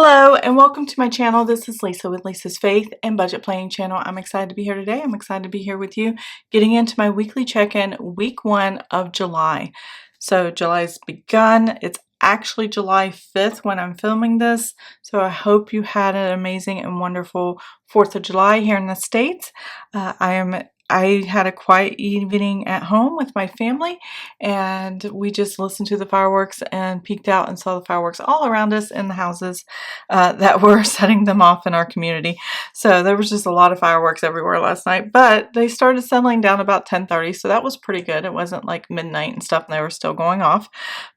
Hello and welcome to my channel. This is Lisa with Lisa's Faith and Budget Planning channel. I'm excited to be here today. I'm excited to be here with you, getting into my weekly check-in, week 1 of July. So July's begun. It's actually July 5th when I'm filming this. So I hope you had an amazing and wonderful 4th of July here in the States. I had a quiet evening at home with my family, and we just listened to the fireworks and peeked out and saw the fireworks all around us in the houses that were setting them off in our community. So there was just a lot of fireworks everywhere last night, but they started settling down about 10:30, so that was pretty good. It wasn't like midnight and stuff and they were still going off,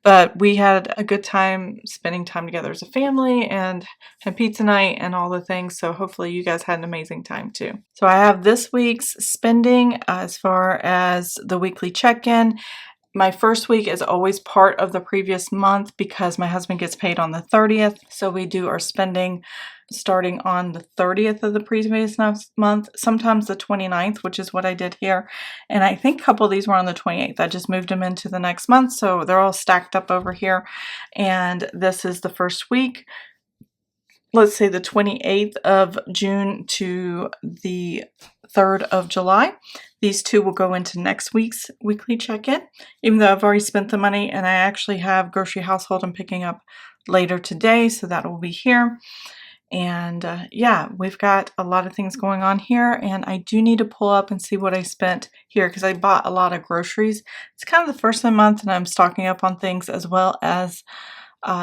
but we had a good time spending time together as a family and had pizza night and all the things. So hopefully you guys had an amazing time too. So I have this week's spending as far as the weekly check-in. My first week is always part of the previous month because my husband gets paid on the 30th. So we do our spending starting on the 30th of the previous month, sometimes the 29th, which is what I did here. And I think a couple of these were on the 28th. I just moved them into the next month. So they're all stacked up over here. And this is the first week. Let's say the 28th of June to the 3rd of July. These two will go into next week's weekly check-in, even though I've already spent the money, and I actually have grocery household I'm picking up later today, so that will be here. And yeah, we've got a lot of things going on here, and I do need to pull up and see what I spent here because I bought a lot of groceries. It's kind of the first of the month, and I'm stocking up on things, as well as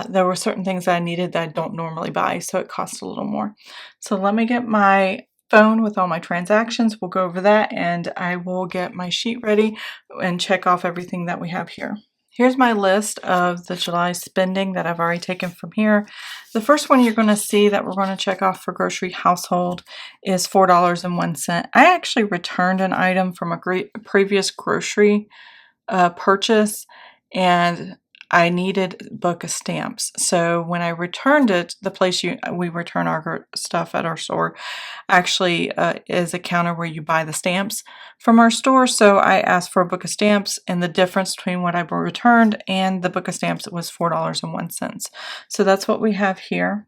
there were certain things that I needed that I don't normally buy, so it cost a little more. So let me get my phone with all my transactions. We'll go over that, and I will get my sheet ready and check off everything that we have here. Here's my list of the July spending that I've already taken from here. The first one you're going to see that we're going to check off for grocery household is $4.01. I actually returned an item from a previous grocery purchase, and I needed book of stamps. So when I returned it, the place we return our stuff at our store actually is a counter where you buy the stamps from our store. So I asked for a book of stamps, and the difference between what I returned and the book of stamps was $4.01. So that's what we have here.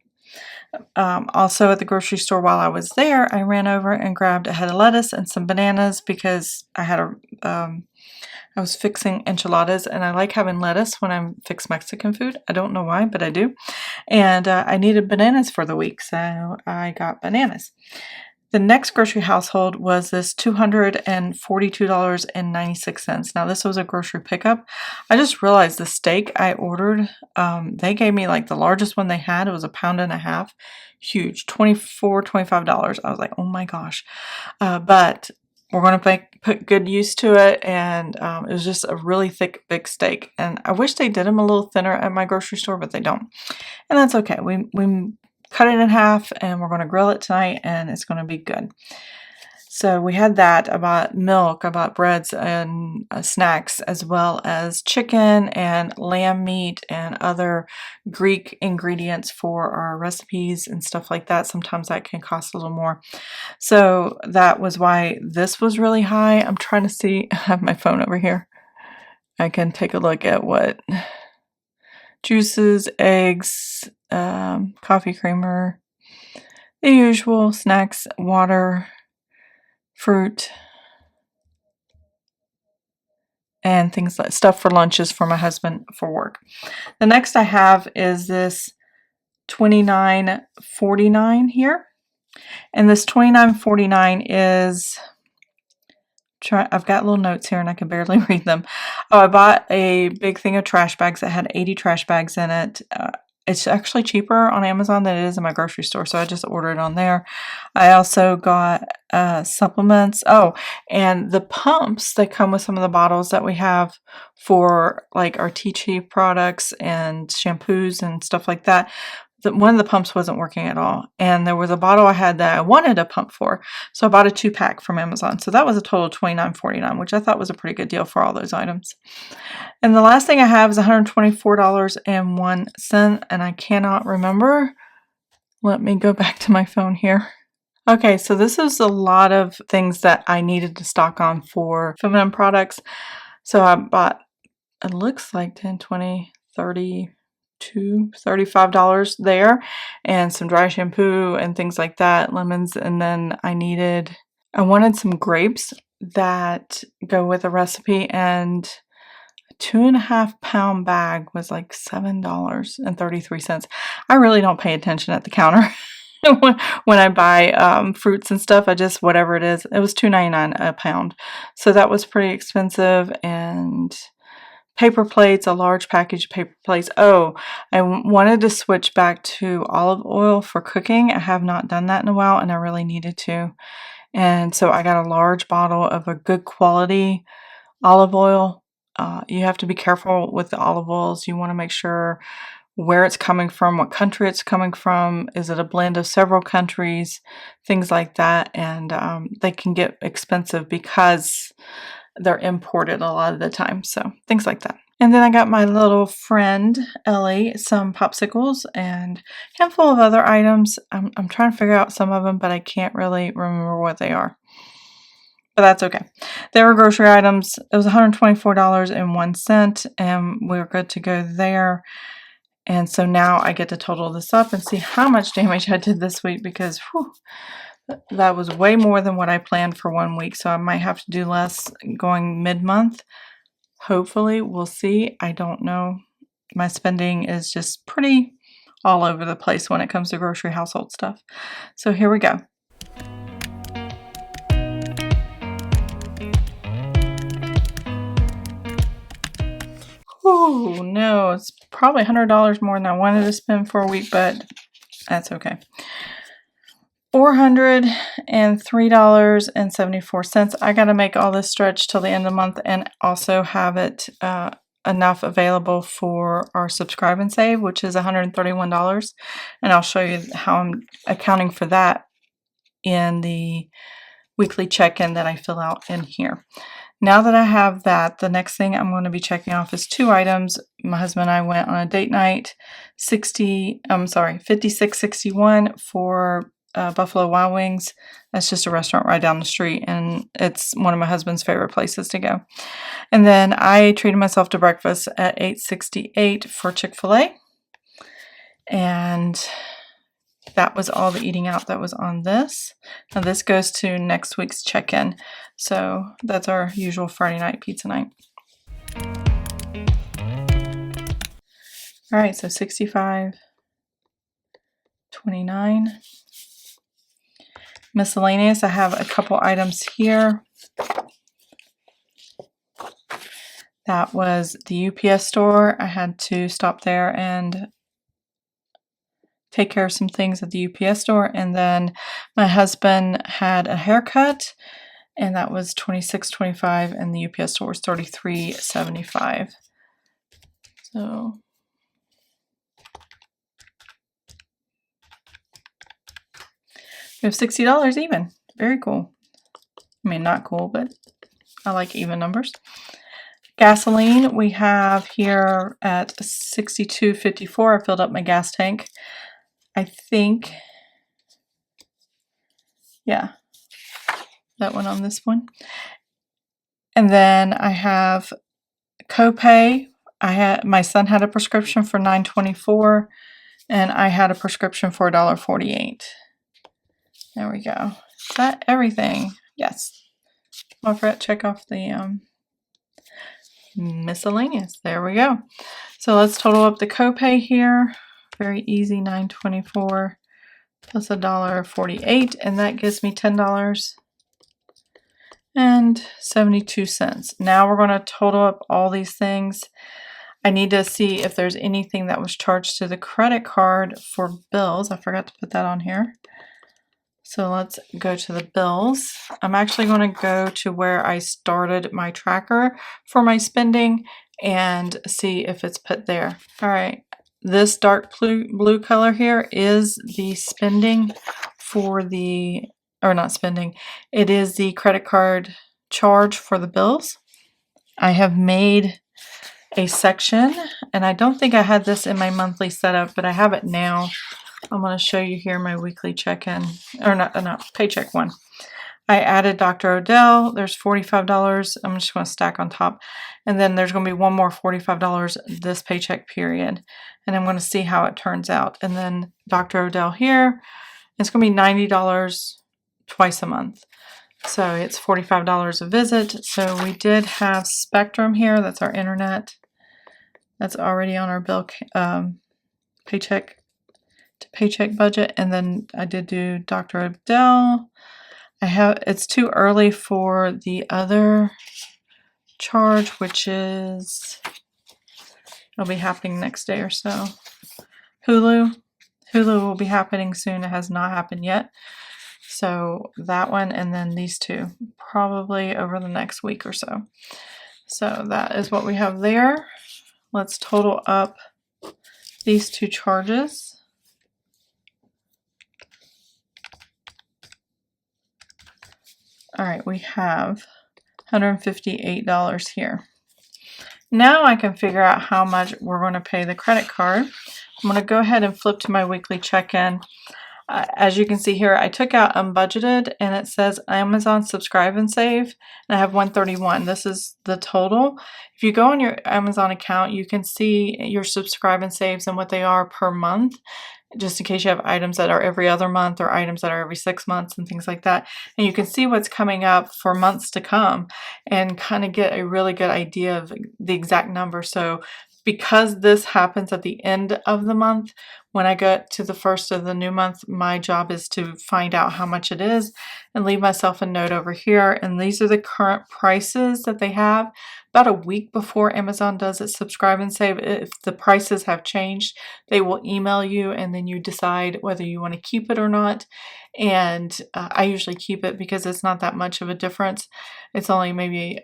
Also at the grocery store while I was there, I ran over and grabbed a head of lettuce and some bananas because I had I was fixing enchiladas, and I like having lettuce when I fix Mexican food. I don't know why, but I do. And I needed bananas for the week, so I got bananas. The next grocery household was this $242.96. Now, this was a grocery pickup. I just realized the steak I ordered, they gave me like the largest one they had. It was 1.5 pounds. Huge, $25. I was like, oh my gosh. But we're going to put good use to it, and it was just a really thick, big steak. And I wish they did them a little thinner at my grocery store, but they don't. And that's okay. We cut it in half, and we're going to grill it tonight, and it's going to be good. So we had that. I bought milk, I bought breads and snacks, as well as chicken and lamb meat and other Greek ingredients for our recipes and stuff like that. Sometimes that can cost a little more. So that was why this was really high. I'm trying to see, I have my phone over here. I can take a look at what juices, eggs, coffee creamer, the usual snacks, water, fruit, and things like stuff for lunches for my husband for work. The next I have is this $29.49 here. And this $29.49 is, I've got little notes here and I can barely read them. Oh, I bought a big thing of trash bags that had 80 trash bags in it. It's actually cheaper on Amazon than it is in my grocery store, so I just ordered it on there. I also got supplements. Oh, and the pumps that come with some of the bottles that we have for like our tea tree products and shampoos and stuff like that. One of the pumps wasn't working at all, and there was a bottle I had that I wanted a pump for, so I bought a 2-pack from Amazon. So that was a total of $29.49, which I thought was a pretty good deal for all those items. And the last thing I have is $124.01, and I cannot remember. Let me go back to my phone here. Okay, so this is a lot of things that I needed to stock on for feminine products. So I bought, it looks like 10, 20, 30, $35 there, and some dry shampoo and things like that, lemons, and then I wanted some grapes that go with the recipe, and a 2.5 pound bag was like $7.33. I really don't pay attention at the counter when I buy fruits and stuff. I just, whatever it is, it was $2.99 a pound, so that was pretty expensive. And paper plates, a large package of paper plates. Oh, I wanted to switch back to olive oil for cooking. I have not done that in a while, and I really needed to. And so I got a large bottle of a good quality olive oil. You have to be careful with the olive oils. You want to make sure where it's coming from, what country it's coming from. Is it a blend of several countries? Things like that. And they can get expensive because they're imported a lot of the time. So things like that. And then I got my little friend Ellie some popsicles and a handful of other items. I'm trying to figure out some of them, but I can't really remember what they are. But that's okay. They were grocery items. It was $124.01, and we were good to go there. And so now I get to total this up and see how much damage I did this week, because whew, that was way more than what I planned for 1 week. So I might have to do less going mid-month. Hopefully, we'll see. I don't know. My spending is just pretty all over the place when it comes to grocery household stuff. So here we go. Oh no, it's probably $100 more than I wanted to spend for a week, but that's okay. $403.74. I got to make all this stretch till the end of the month and also have it enough available for our subscribe and save, which is $131. And I'll show you how I'm accounting for that in the weekly check-in that I fill out in here. Now that I have that, the next thing I'm going to be checking off is 2 items. My husband and I went on a date night, 5661 for Buffalo Wild Wings. That's just a restaurant right down the street, and it's one of my husband's favorite places to go. And then I treated myself to breakfast at 868 for Chick-fil-A. And that was all the eating out that was on this. Now this goes to next week's check-in. So that's our usual Friday night pizza night. All right, so $65.29. Miscellaneous, I have a couple items here. That was the UPS store. I had to stop there and take care of some things at the UPS store. And then my husband had a haircut, and that was $26.25, and the UPS store was $33.75. So we have $60 even. Very cool. I mean, not cool, but I like even numbers. Gasoline, we have here at $62.54. I filled up my gas tank. I think, yeah, that one on this one. And then I have copay. My son had a prescription for $9.24, and I had a prescription for $1.48. There we go. Is that everything? Yes. Don't forget to check off the miscellaneous. There we go. So let's total up the copay here. Very easy, $9.24 plus $1.48, and that gives me $10.72. Now we're going to total up all these things. I need to see if there's anything that was charged to the credit card for bills. I forgot to put that on here. So let's go to the bills. I'm actually going to go to where I started my tracker for my spending and see if it's put there. All right. This dark blue color here is the spending for the, or not spending, it is the credit card charge for the bills. I have made a section, and I don't think I had this in my monthly setup, but I have it now. I'm going to show you here my weekly check-in, or not paycheck one. I added Dr. Odell. There's $45. I'm just going to stack on top. And then there's going to be one more $45 this paycheck period. And I'm going to see how it turns out. And then Dr. Odell here, it's going to be $90 twice a month. So it's $45 a visit. So we did have Spectrum here. That's our internet. That's already on our bill paycheck to paycheck budget. And then I did do Dr. Odell. It's too early for the other charge, which it'll be happening next day or so. Hulu will be happening soon. It has not happened yet. So that one, and then these two, probably over the next week or so. So that is what we have there. Let's total up these two charges. All right, we have $158 here. Now I can figure out how much we're going to pay the credit card. I'm going to go ahead and flip to my weekly check-in. As you can see here, I took out unbudgeted, and it says Amazon subscribe and save, and I have $131. This is the total. If you go on your Amazon account, you can see your subscribe and saves and what they are per month, just in case you have items that are every other month or items that are every 6 months and things like that. And you can see what's coming up for months to come and kind of get a really good idea of the exact number. So because this happens at the end of the month, when I get to the first of the new month, my job is to find out how much it is and leave myself a note over here. And these are the current prices that they have. About a week before Amazon does its subscribe and save, if the prices have changed, they will email you, and then you decide whether you want to keep it or not. And I usually keep it because it's not that much of a difference. It's only maybe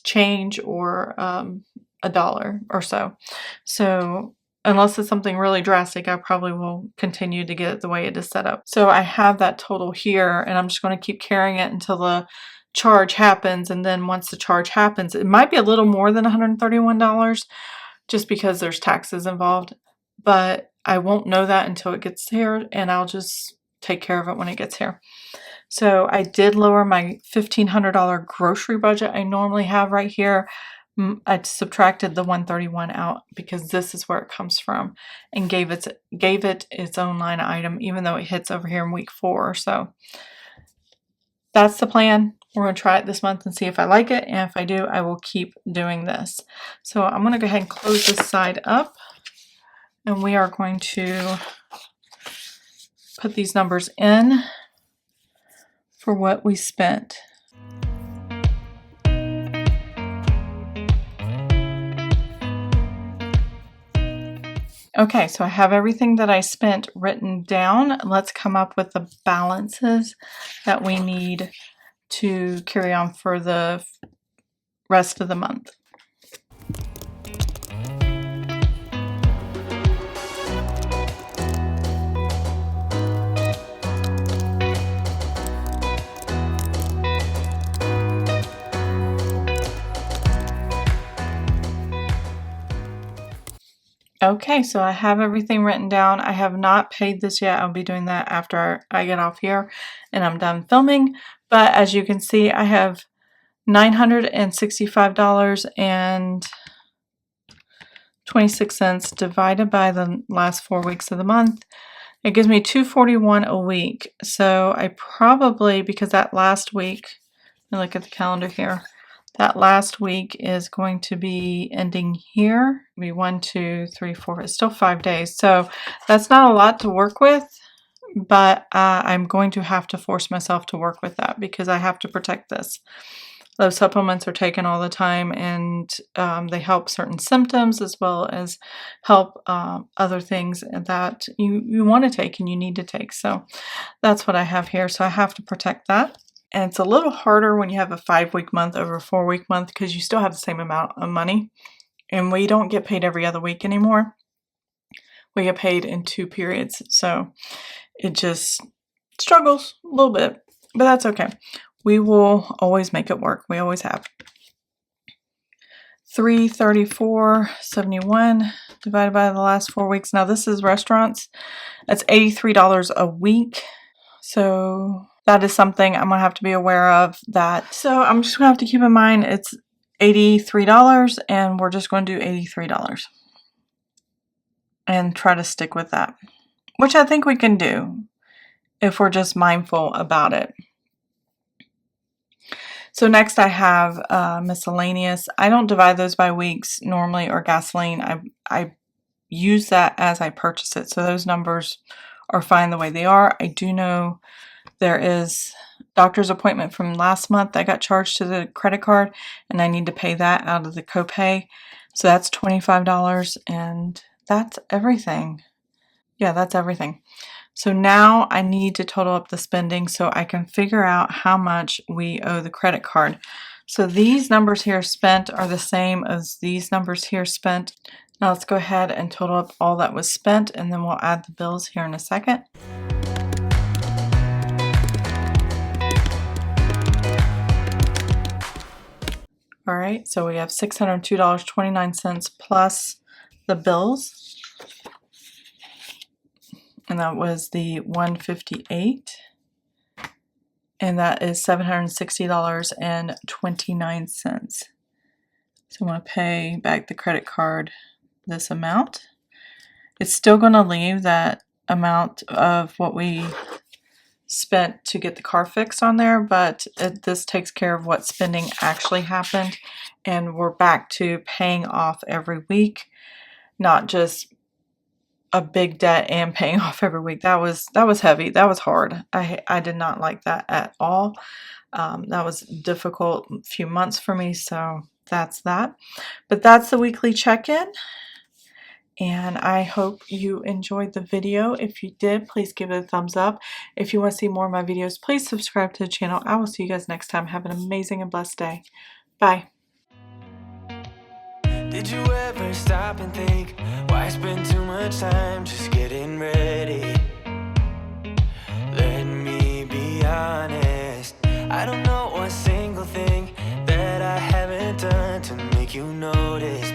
change or $1 or so. So unless it's something really drastic, I probably will continue to get it the way it is set up. So I have that total here, and I'm just going to keep carrying it until the charge happens. And then once the charge happens, it might be a little more than $131 just because there's taxes involved, but I won't know that until it gets here, and I'll just take care of it when it gets here. So I did lower my $1,500 grocery budget I normally have right here. I subtracted the $131 out because this is where it comes from, and gave it its own line item, even though it hits over here in week 4 or so. That's the plan. We're going to try it this month and see if I like it, and if I do, I will keep doing this. So I'm going to go ahead and close this side up, and we are going to put these numbers in for what we spent. Okay, so I have everything that I spent written down. Let's come up with the balances that we need to carry on for the rest of the month. Okay, so I have everything written down. I have not paid this yet. I'll be doing that after I get off here and I'm done filming. But as you can see, I have $965.26 divided by the last 4 weeks of the month. It gives me $241 a week. So I probably, because that last week, let me look at the calendar here. That last week is going to be ending here. It'll be 1, 2, 3, 4. It's still 5 days. So that's not a lot to work with, but I'm going to have to force myself to work with that because I have to protect this. Those supplements are taken all the time, and they help certain symptoms as well as help other things that you want to take and you need to take. So that's what I have here. So I have to protect that. And it's a little harder when you have a 5-week month over a 4-week month because you still have the same amount of money. And we don't get paid every other week anymore. We get paid in 2 periods. So it just struggles a little bit, but that's okay. We will always make it work. We always have. $334.71 divided by the last 4 weeks. Now this is restaurants. That's $83 a week. So that is something I'm going to have to be aware of. So I'm just going to have to keep in mind it's $83 and we're just going to do $83 and try to stick with that, which I think we can do if we're just mindful about it. So next I have miscellaneous. I don't divide those by weeks normally, or gasoline. I use that as I purchase it. So those numbers are fine the way they are. I do know there is doctor's appointment from last month that got charged to the credit card, and I need to pay that out of the copay. So that's $25, and that's everything. Yeah, that's everything. So now I need to total up the spending so I can figure out how much we owe the credit card. So these numbers here spent are the same as these numbers here spent. Now let's go ahead and total up all that was spent, and then we'll add the bills here in a second. All right, so we have $602.29 plus the bills, and that was the $158, and that is $760.29. So I'm going to pay back the credit card this amount. It's still going to leave that amount of what we spent to get the car fixed on there, but this takes care of what spending actually happened, and we're back to paying off every week, not just a big debt and paying off every week. That was heavy. That was hard. I did not like that at all. That was a difficult few months for me, so that's that. But that's the weekly check-in. And I hope you enjoyed the video. If you did, please give it a thumbs up. If you want to see more of my videos, please subscribe to the channel. I will see you guys next time. Have an amazing and blessed day. Bye. Did you ever stop and think, why spend too much time just getting ready? Let me be honest, I don't know one single thing that I haven't done to make you notice.